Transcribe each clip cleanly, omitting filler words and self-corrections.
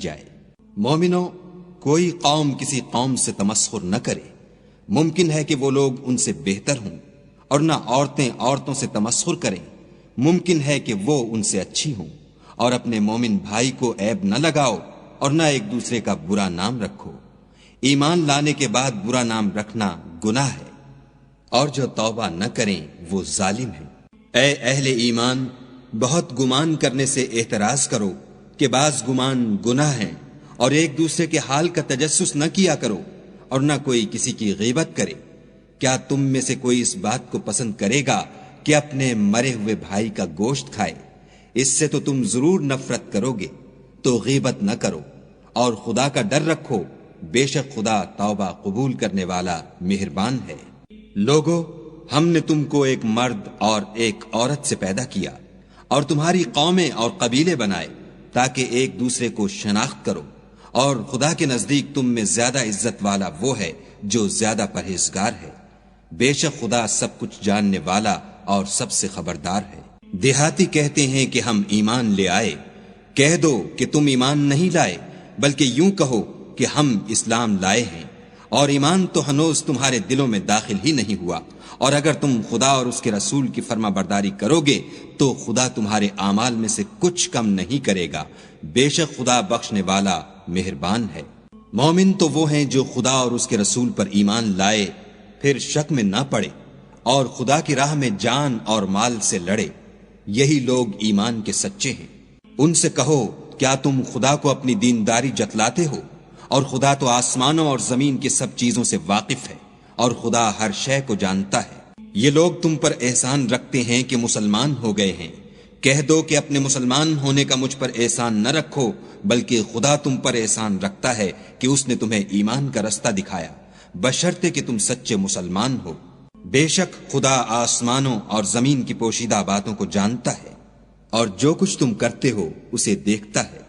جائے۔ مومنوں، کوئی قوم کسی قوم سے تمسخر نہ کرے۔ ممکن ہے کہ وہ لوگ ان سے بہتر ہوں، اور نہ عورتیں عورتوں سے تمسخر کریں۔ ممکن ہے کہ وہ ان سے اچھی ہوں۔ اور اپنے مومن بھائی کو عیب نہ لگاؤ، اور نہ ایک دوسرے کا برا نام رکھو۔ ایمان لانے کے بعد برا نام رکھنا گناہ ہے، اور جو توبہ نہ کریں وہ ظالم ہیں۔ اے اہل ایمان، بہت گمان کرنے سے احتراز کرو کہ بعض گمان گناہ ہیں، اور ایک دوسرے کے حال کا تجسس نہ کیا کرو، اور نہ کوئی کسی کی غیبت کرے۔ کیا تم میں سے کوئی اس بات کو پسند کرے گا کہ اپنے مرے ہوئے بھائی کا گوشت کھائے؟ اس سے تو تم ضرور نفرت کرو گے۔ تو غیبت نہ کرو، اور خدا کا ڈر رکھو، بے شک خدا توبہ قبول کرنے والا مہربان ہے۔ لوگو، ہم نے تم کو ایک مرد اور ایک عورت سے پیدا کیا، اور تمہاری قومیں اور قبیلے بنائے تاکہ ایک دوسرے کو شناخت کرو، اور خدا کے نزدیک تم میں زیادہ عزت والا وہ ہے جو زیادہ پرہیزگار ہے۔ بے شک خدا سب کچھ جاننے والا اور سب سے خبردار ہے۔ دیہاتی کہتے ہیں کہ ہم ایمان لے آئے۔ کہہ دو کہ تم ایمان نہیں لائے، بلکہ یوں کہو کہ ہم اسلام لائے ہیں، اور ایمان تو ہنوز تمہارے دلوں میں داخل ہی نہیں ہوا۔ اور اگر تم خدا اور اس کے رسول کی فرما برداری کرو گے تو خدا تمہارے اعمال میں سے کچھ کم نہیں کرے گا۔ بے شک خدا بخشنے والا مہربان ہے۔ مومن تو وہ ہیں جو خدا اور اس کے رسول پر ایمان لائے، پھر شک میں نہ پڑے، اور خدا کی راہ میں جان اور مال سے لڑے۔ یہی لوگ ایمان کے سچے ہیں۔ ان سے کہو، کیا تم خدا کو اپنی دینداری جتلاتے ہو؟ اور خدا تو آسمانوں اور زمین کی سب چیزوں سے واقف ہے، اور خدا ہر شے کو جانتا ہے۔ یہ لوگ تم پر احسان رکھتے ہیں کہ مسلمان ہو گئے ہیں۔ کہہ دو کہ اپنے مسلمان ہونے کا مجھ پر احسان نہ رکھو، بلکہ خدا تم پر احسان رکھتا ہے کہ اس نے تمہیں ایمان کا رستہ دکھایا، بشرطے کہ تم سچے مسلمان ہو۔ بے شک خدا آسمانوں اور زمین کی پوشیدہ باتوں کو جانتا ہے، اور جو کچھ تم کرتے ہو اسے دیکھتا ہے۔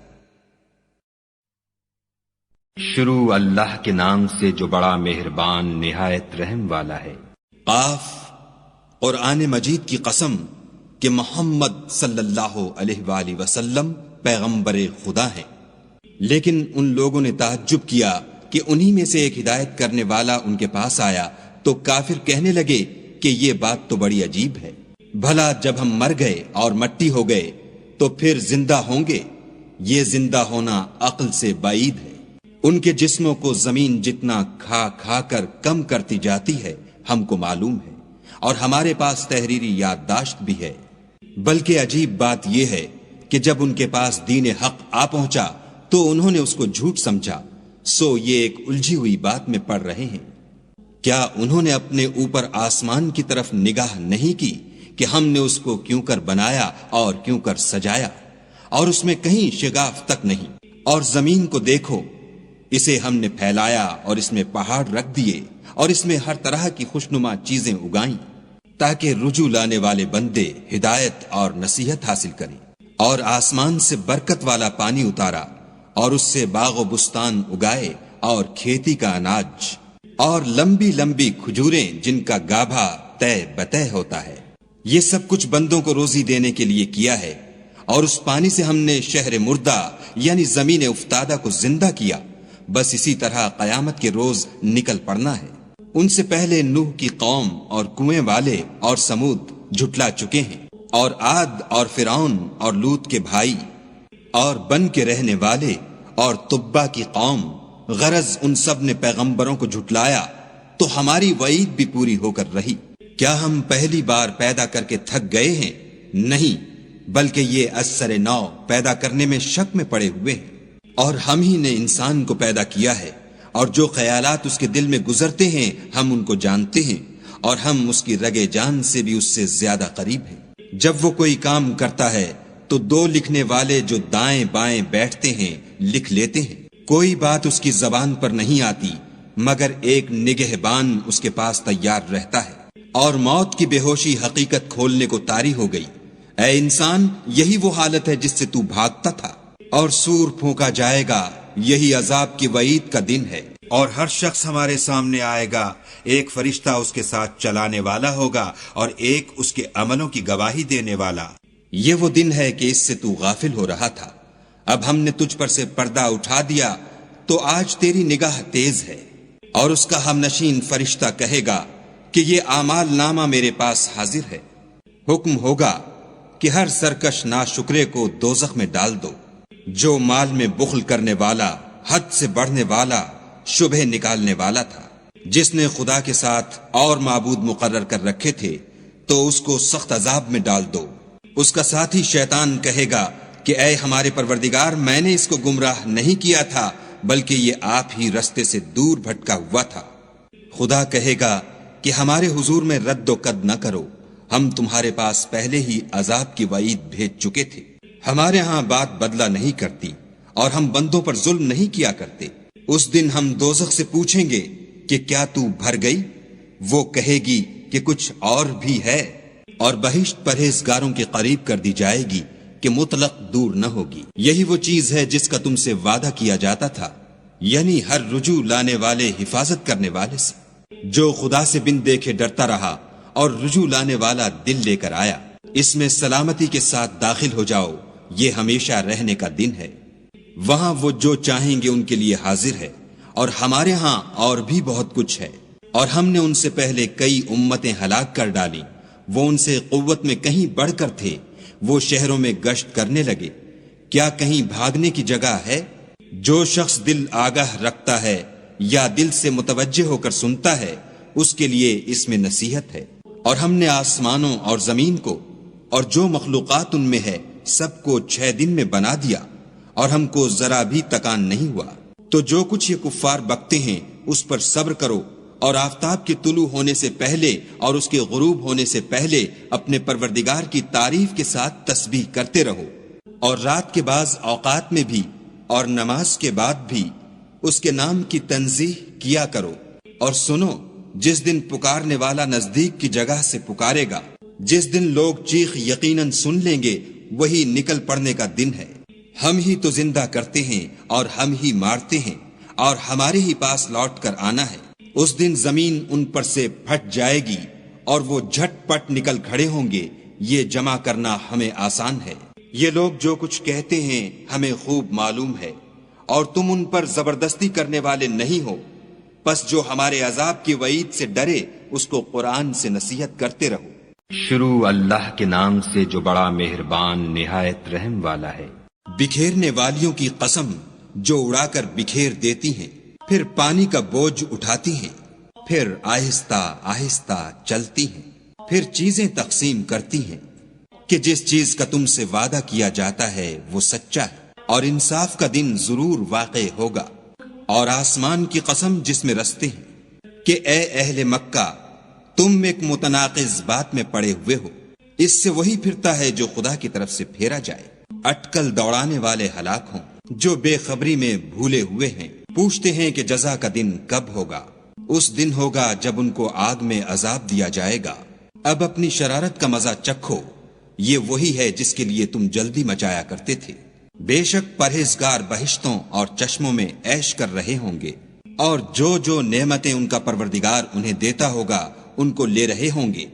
شروع اللہ کے نام سے جو بڑا مہربان نہایت رحم والا ہے۔ قاف، قرآن مجید کی قسم کہ محمد صلی اللہ علیہ وآلہ وسلم پیغمبر خدا ہیں۔ لیکن ان لوگوں نے تعجب کیا کہ انہی میں سے ایک ہدایت کرنے والا ان کے پاس آیا، تو کافر کہنے لگے کہ یہ بات تو بڑی عجیب ہے۔ بھلا جب ہم مر گئے اور مٹی ہو گئے تو پھر زندہ ہوں گے؟ یہ زندہ ہونا عقل سے بعید ہے۔ ان کے جسموں کو زمین جتنا کھا کھا کر کم کرتی جاتی ہے ہم کو معلوم ہے، اور ہمارے پاس تحریری یادداشت بھی ہے۔ بلکہ عجیب بات یہ ہے کہ جب ان کے پاس دین حق آ پہنچا تو انہوں نے اس کو جھوٹ سمجھا، سو یہ ایک الجھی ہوئی بات میں پڑ رہے ہیں۔ کیا انہوں نے اپنے اوپر آسمان کی طرف نگاہ نہیں کی کہ ہم نے اس کو کیوں کر بنایا اور کیوں کر سجایا، اور اس میں کہیں شگاف تک نہیں؟ اور زمین کو دیکھو، اسے ہم نے پھیلایا اور اس میں پہاڑ رکھ دیے، اور اس میں ہر طرح کی خوشنما چیزیں اگائیں تاکہ رجوع لانے والے بندے ہدایت اور نصیحت حاصل کریں۔ اور آسمان سے برکت والا پانی اتارا، اور اس سے باغ و بستان اگائے اور کھیتی کا اناج، اور لمبی لمبی کھجوریں جن کا گابھا طے بطے ہوتا ہے۔ یہ سب کچھ بندوں کو روزی دینے کے لیے کیا ہے۔ اور اس پانی سے ہم نے شہر مردہ یعنی زمین افتادہ کو زندہ کیا۔ بس اسی طرح قیامت کے روز نکل پڑنا ہے۔ ان سے پہلے نوح کی قوم اور کنویں والے اور سمود جھٹلا چکے ہیں، اور عاد اور فرعون اور لوط کے بھائی اور بن کے رہنے والے اور تبا کی قوم، غرض ان سب نے پیغمبروں کو جھٹلایا، تو ہماری وعید بھی پوری ہو کر رہی۔ کیا ہم پہلی بار پیدا کر کے تھک گئے ہیں؟ نہیں، بلکہ یہ اثر نو پیدا کرنے میں شک میں پڑے ہوئے ہیں۔ اور ہم ہی نے انسان کو پیدا کیا ہے، اور جو خیالات اس کے دل میں گزرتے ہیں ہم ان کو جانتے ہیں، اور ہم اس کی رگے جان سے بھی اس سے زیادہ قریب ہیں۔ جب وہ کوئی کام کرتا ہے تو دو لکھنے والے جو دائیں بائیں بیٹھتے ہیں لکھ لیتے ہیں۔ کوئی بات اس کی زبان پر نہیں آتی مگر ایک نگہبان اس کے پاس تیار رہتا ہے۔ اور موت کی بے ہوشی حقیقت کھولنے کو طاری ہو گئی۔ اے انسان، یہی وہ حالت ہے جس سے تو بھاگتا تھا۔ اور سور پھونکا جائے گا، یہی عذاب کی وعید کا دن ہے۔ اور ہر شخص ہمارے سامنے آئے گا، ایک فرشتہ اس کے ساتھ چلانے والا ہوگا اور ایک اس کے عملوں کی گواہی دینے والا۔ یہ وہ دن ہے کہ اس سے تو غافل ہو رہا تھا۔ اب ہم نے تجھ پر سے پردہ اٹھا دیا تو آج تیری نگاہ تیز ہے۔ اور اس کا ہم نشین فرشتہ کہے گا کہ یہ اعمال نامہ میرے پاس حاضر ہے۔ حکم ہوگا کہ ہر سرکش ناشکرے کو دوزخ میں ڈال دو۔ جو مال میں بخل کرنے والا، حد سے بڑھنے والا، شبہ نکالنے والا تھا، جس نے خدا کے ساتھ اور معبود مقرر کر رکھے تھے، تو اس کو سخت عذاب میں ڈال دو۔ اس کا ساتھی شیطان کہے گا کہ اے ہمارے پروردگار، میں نے اس کو گمراہ نہیں کیا تھا، بلکہ یہ آپ ہی رستے سے دور بھٹکا ہوا تھا۔ خدا کہے گا کہ ہمارے حضور میں رد و قد نہ کرو، ہم تمہارے پاس پہلے ہی عذاب کی وعید بھیج چکے تھے۔ ہمارے ہاں بات بدلہ نہیں کرتی اور ہم بندوں پر ظلم نہیں کیا کرتے۔ اس دن ہم دوزخ سے پوچھیں گے کہ کیا تو بھر گئی؟ وہ کہے گی کہ کچھ اور بھی ہے، اور بہشت پرہیزگاروں کے قریب کر دی جائے گی کہ مطلق دور نہ ہوگی۔ یہی وہ چیز ہے جس کا تم سے وعدہ کیا جاتا تھا، یعنی ہر رجوع لانے والے حفاظت کرنے والے سے۔ جو خدا سے بن دیکھے ڈرتا رہا اور رجوع لانے والا دل لے کر آیا، اس میں سلامتی کے ساتھ داخل ہو جاؤ، یہ ہمیشہ رہنے کا دن ہے۔ وہاں وہ جو چاہیں گے ان کے لیے حاضر ہے، اور ہمارے ہاں اور بھی بہت کچھ ہے۔ اور ہم نے ان سے پہلے کئی امتیں ہلاک کر ڈالی، وہ ان سے قوت میں کہیں بڑھ کر تھے، وہ شہروں میں گشت کرنے لگے، کیا کہیں بھاگنے کی جگہ ہے؟ جو شخص دل آگاہ رکھتا ہے یا دل سے متوجہ ہو کر سنتا ہے، اس کے لیے اس میں نصیحت ہے۔ اور ہم نے آسمانوں اور زمین کو اور جو مخلوقات ان میں ہے سب کو 6 دن میں بنا دیا، اور ہم کو ذرا بھی تکان نہیں ہوا۔ تو جو کچھ یہ کفار بکتے ہیں اس پر صبر کرو، اور آفتاب کے طلوع ہونے سے پہلے اور اس کے غروب ہونے سے پہلے اپنے پروردگار کی تعریف کے ساتھ تسبیح کرتے رہو، اور رات کے بعض اوقات میں بھی اور نماز کے بعد بھی اس کے نام کی تنزیہ کیا کرو۔ اور سنو، جس دن پکارنے والا نزدیک کی جگہ سے پکارے گا، جس دن لوگ چیخ یقیناً سن لیں گے، وہی نکل پڑنے کا دن ہے۔ ہم ہی تو زندہ کرتے ہیں اور ہم ہی مارتے ہیں، اور ہمارے ہی پاس لوٹ کر آنا ہے۔ اس دن زمین ان پر سے پھٹ جائے گی اور وہ جھٹ پٹ نکل کھڑے ہوں گے۔ یہ جمع کرنا ہمیں آسان ہے۔ یہ لوگ جو کچھ کہتے ہیں ہمیں خوب معلوم ہے، اور تم ان پر زبردستی کرنے والے نہیں ہو۔ پس جو ہمارے عذاب کی وعید سے ڈرے اس کو قرآن سے نصیحت کرتے رہو۔ شروع اللہ کے نام سے جو بڑا مہربان نہایت رحم والا ہے۔ بکھیرنے والیوں کی قسم جو اڑا کر بکھیر دیتی ہیں، پھر پانی کا بوجھ اٹھاتی ہیں، پھر آہستہ آہستہ چلتی ہیں، پھر چیزیں تقسیم کرتی ہیں، کہ جس چیز کا تم سے وعدہ کیا جاتا ہے وہ سچا ہے، اور انصاف کا دن ضرور واقع ہوگا۔ اور آسمان کی قسم جس میں رستے ہیں، کہ اے اہل مکہ، تم ایک متناقض بات میں پڑے ہوئے ہو، اس سے وہی پھرتا ہے جو خدا کی طرف سے پھیرا جائے۔ اٹکل دوڑانے والے ہلاک ہوں، جو بے خبری میں بھولے ہوئے ہیں، پوچھتے ہیں کہ جزا کا دن کب ہوگا۔ اس دن ہوگا جب ان کو آگ میں عذاب دیا جائے گا۔ اب اپنی شرارت کا مزہ چکھو، یہ وہی ہے جس کے لیے تم جلدی مچایا کرتے تھے۔ بے شک پرہیزگار بہشتوں اور چشموں میں عیش کر رہے ہوں گے، اور جو جو نعمتیں ان کا پروردگار انہیں دیتا ہوگا ان کو لے رہے ہوں گے۔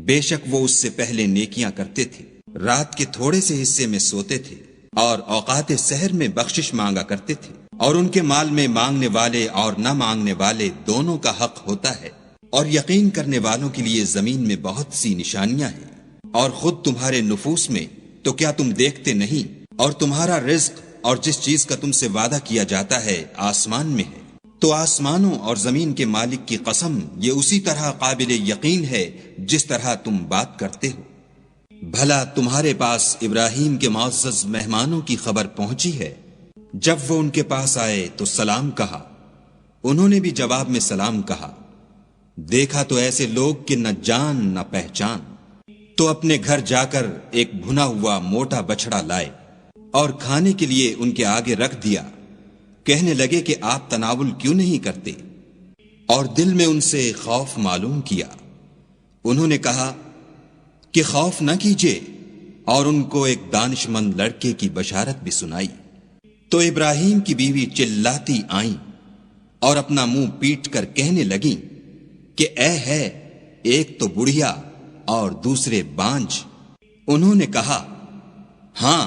بے شک وہ اس سے پہلے نیکیاں کرتے تھے، رات کے تھوڑے سے حصے میں سوتے تھے، اور اوقات سحر میں بخشش مانگا کرتے تھے، اور ان کے مال میں مانگنے والے اور نہ مانگنے والے دونوں کا حق ہوتا ہے۔ اور یقین کرنے والوں کے لیے زمین میں بہت سی نشانیاں ہیں، اور خود تمہارے نفوس میں تو کیا تم دیکھتے نہیں؟ اور تمہارا رزق اور جس چیز کا تم سے وعدہ کیا جاتا ہے آسمان میں ہے۔ تو آسمانوں اور زمین کے مالک کی قسم، یہ اسی طرح قابل یقین ہے جس طرح تم بات کرتے ہو۔ بھلا تمہارے پاس ابراہیم کے معزز مہمانوں کی خبر پہنچی ہے؟ جب وہ ان کے پاس آئے تو سلام کہا، انہوں نے بھی جواب میں سلام کہا۔ دیکھا تو ایسے لوگ کہ نہ جان نہ پہچان، تو اپنے گھر جا کر ایک بھنا ہوا موٹا بچڑا لائے اور کھانے کے لیے ان کے آگے رکھ دیا۔ کہنے لگے کہ آپ تناول کیوں نہیں کرتے؟ اور دل میں ان سے خوف معلوم کیا۔ انہوں نے کہا کہ خوف نہ کیجیے، اور ان کو ایک دانش مند لڑکے کی بشارت بھی سنائی۔ تو ابراہیم کی بیوی چلاتی آئیں اور اپنا منہ پیٹ کر کہنے لگیں کہ اے ہے، ایک تو بڑھیا اور دوسرے بانج۔ انہوں نے کہا، ہاں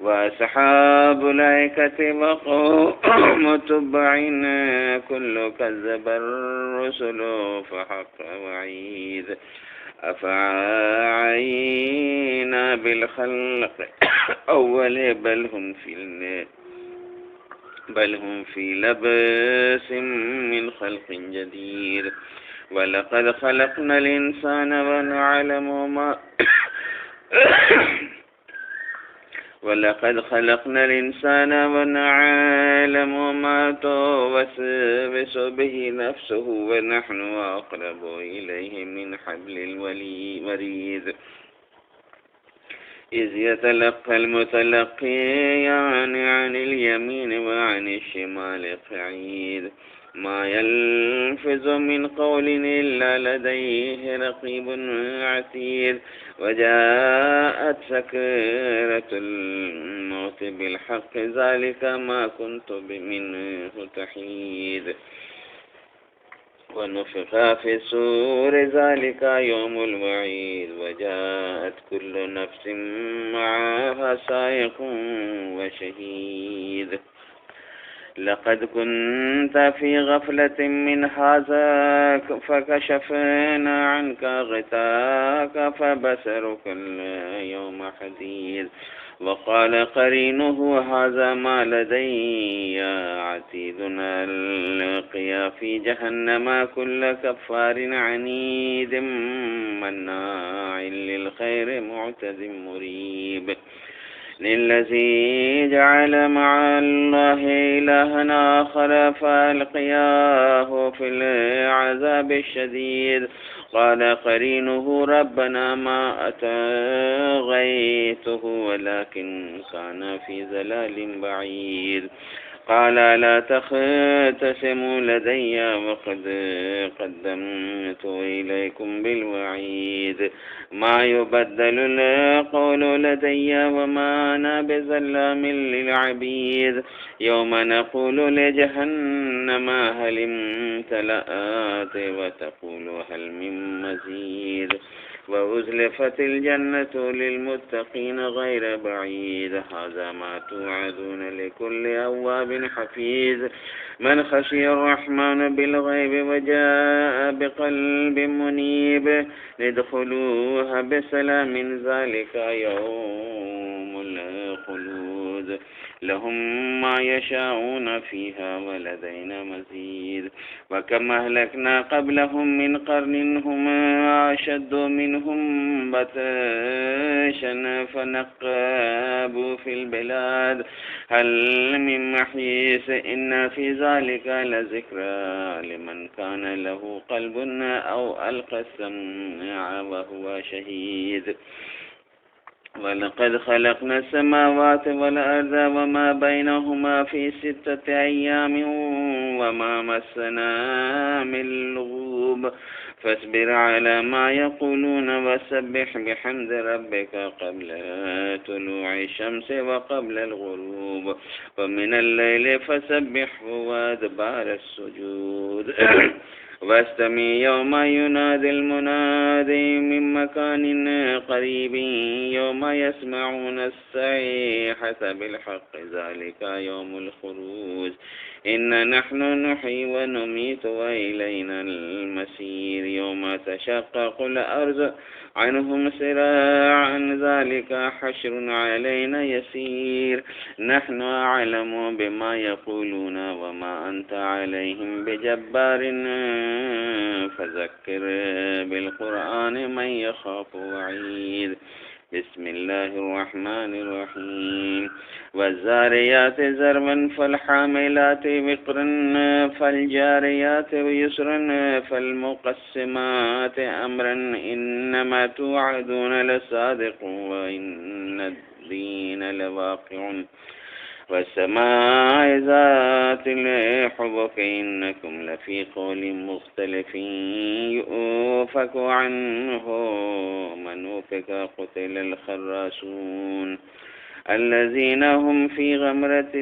وأصحاب الأيكة وقوم تبع كل كذب الرسل فحق وعيد أفعينا بالخلق أول بل هم في لبس من خلق جديد ولقد خلقنا الإنسان ونعلم ما ولقد خلقنا الإنسان ونعلم ما توسوس به نفسه ونحن أقرب إليه من حبل الوريد إذ يتلقى المتلقيان عن اليمين وعن الشمال قعيد ما يلفظ من قول إلا لديه رقيب عتيد وجاءت سكرة الموت بالحق ذلك ما كنت منه تحيد ونفخ في الصور ذلك يوم الوعيد وجاءت كل نفس معها سائق وشهيد لقد كنت في غفلة من هذا فكشفنا عنك غطاءك فبصرك اليوم حديد وقال قرينه هذا ما لدي عتيد ألقيا في جهنم كل كفار عنيد مناع للخير معتد مريب للذي جعل مع الله إلها آخر فألقياه في العذاب الشديد قال قرينه ربنا ما أطغيته ولكن كان في ضلال بعيد قال لا تختصموا لدي وقد قدمت إليكم بالوعيد ما يبدل القول لدي وما أنا بظلام للعبيد يوم نقول لجهنم هل امتلأت وتقول هل من مزيد وأزلفت الجنة للمتقين غير بعيد هذا ما توعدون لكل أواب حفيظ من خشي الرحمن بالغيب وجاء بقلب منيب ادخلوها بسلام ذلك يوم الخلود لهم ما يشاءون فيها ولدينا مزيد وكم أهلكنا قبلهم من قرن هم أشد منهم بطشا فنقبوا في البلاد هل من محيص إن في ذلك لذكرى لمن كان له قلب أو ألقى السمع وهو شهيد ولقد خلقنا السماوات والأرض وما بينهما في 6 أيام وما مسنا من لغوب فاصبر على ما يقولون وسبح بحمد ربك قبل طلوع الشمس وقبل الغروب ومن الليل فسبحه وأدبار السجود واستمع يوم ينادي المنادي من مكان قريب يوم يسمعون الصيحة بالحق ذلك يوم الخروج إنا نحن نحيي ونميت وإلينا المسير يوم تشقق الأرض عنهم سراعا ذلك حشر علينا يسير نحن أعلم بما يقولون وما أنت عليهم بجبار فذكر بالقرآن من يخاف وعيد بسم الله الرحمن الرحيم والزاريات زروا فالحاملات وقرا فالجاريات يسرا فالمقسمات أمرا إنما توعدون لصادق وإن الدين لواقع والسماء ذات الحبك إنكم لفي قول مختلف يؤفك عنه من أفك قتل الخراسون الذين هم في غمرة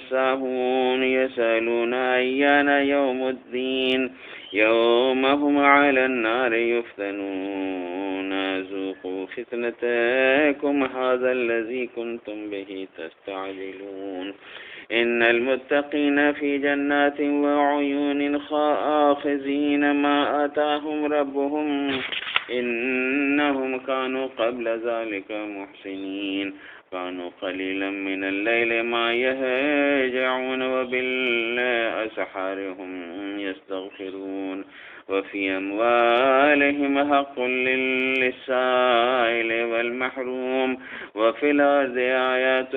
ساهون يسألون أيان يوم الدين يوم هم على النار يفتنون ذوقوا فتنتكم هذا الذي كنتم به تستعجلون إن المتقين في جنات وعيون آخذين ما آتاهم ربهم إنهم كانوا قبل ذلك محسنين كانوا قليلا من الليل ما يهجعون وبالأسحار هم يستغفرون وفي أموالهم حق للسائل والمحروم وفي الأرض آيات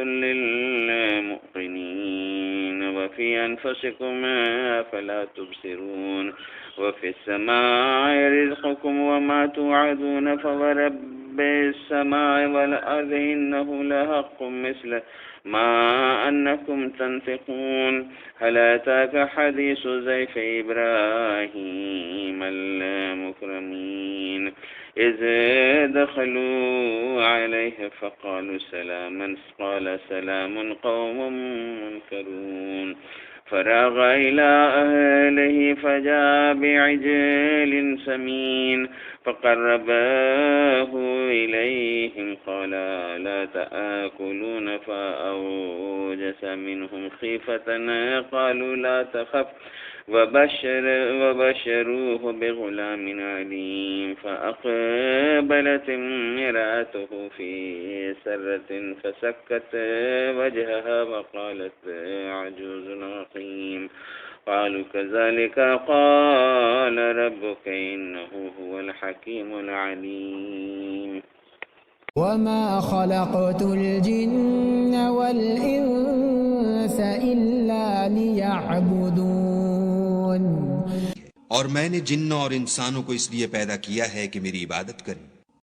للموقنين وفي أنفسكم أفلا تبصرون وفي السماء رزقكم وما توعدون فورب السماء والأرض إنه لحق مثل ما أنكم تنطقون هل أتاك حديث ضيف إبراهيم المكرمين إذ دخلوا عليه فقالوا سلاما قال سلام قوم منكرون فراغ إلى أهله فجاء بعجل سمين فقرباه إليهم قال لا تأكلون فأوجس منهم خيفة قالوا لا تخف وبشروه بغلام عليم فأقبلت امرأته في سرة فسكت وجهها وقالت عجوز عقيم قالوا كذلك قال ربك إنه هو الحكيم العليم وما خلقت الجن والإنس إلا ليعبدون اور میں نے جن اور انسانوں کو اس لیے پیدا کیا ہے کہ میری عبادت کریں